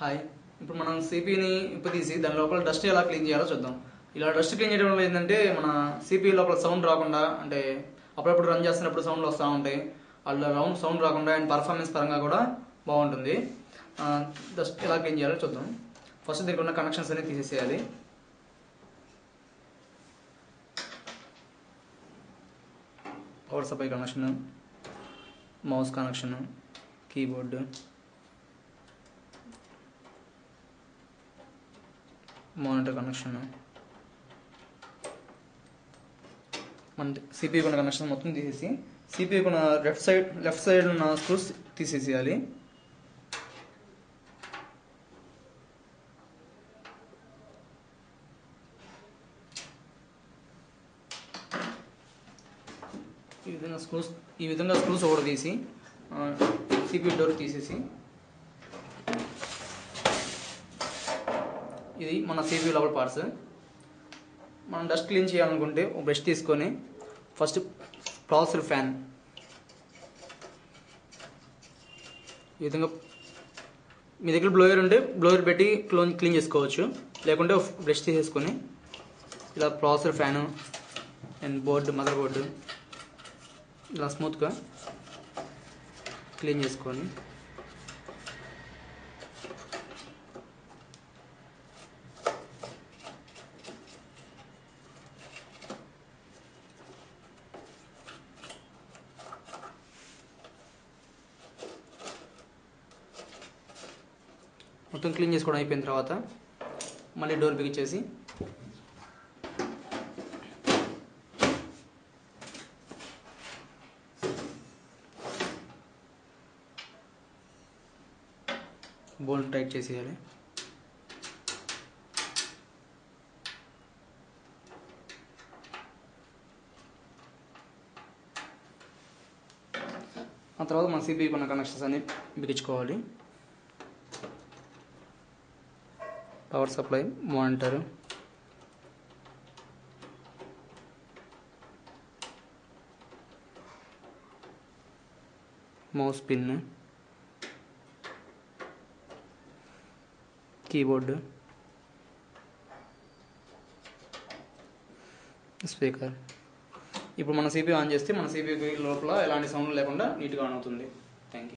Hi, ఇప్పుడు మనం సిపిని తీసి దాని లోపల డస్ట్ ఎలా క్లీన్ చేయాలో చూద్దాం. ఇలా డస్ట్ క్లీన్ చేయడం వల్ల ఏంటంటే మన సిపి లోపల సౌండ్ రాకుండా, అంటే అప్పుడప్పుడు రన్ చేస్తున్నప్పుడు సౌండ్లు వస్తూ ఉంటాయి. అలా సౌండ్ రాకుండా అండ్ పర్ఫార్మెన్స్ పరంగా కూడా బాగుంటుంది. డస్ట్ ఎలా క్లీన్ చేయాలో చూద్దాం. ఫస్ట్ దీనికి ఉన్న కనెక్షన్స్ అన్ని తీసేసేయాలి. Power supply connection, mouse connection, keyboard, monitor connection, మన సిపియు ఉన్న కనెక్షన్ మొత్తం తీసేసి సిపియు ఉన్న లెఫ్ట్ సైడ్ ఉన్న స్క్రూస్ తీసేసేయాలి. ఈ విధంగా స్క్రూస్ ఒకటి తీసి సిపియు డోర్ తీసేసి, ఇది మన సిపియు లోపల పార్ట్స్. మనం డస్ట్ క్లీన్ చేయాలనుకుంటే ఒక బ్రష్ తీసుకొని ఫస్ట్ ప్రాసెసర్ ఫ్యాన్ ఈ విధంగా, మీ దగ్గర బ్లోయర్ ఉంటే బ్లోయర్ పెట్టి క్లీన్ చేసుకోవచ్చు, లేకుంటే బ్రష్ తీసేసుకొని ఇలా processor fan and mother board ఇలా స్మూత్గా క్లీన్ చేసుకొని మొత్తం క్లీన్ చేసుకోవడం అయిపోయిన తర్వాత మళ్ళీ డోర్ బిగించేసి బోల్ట్ టైట్ చేసేయాలి. ఆ తర్వాత మన సిపియు ఉన్న కనెక్షన్స్ అన్ని బిగించుకోవాలి. Power supply, monitor, mouse pin, keyboard, speaker. ఇప్పుడు మన సిపియు ఆన్ చేస్తే మన సిపియు లోపల ఎలాంటి సౌండ్ లేకుండా నీట్గా ఆన్ అవుతుంది. Thank you.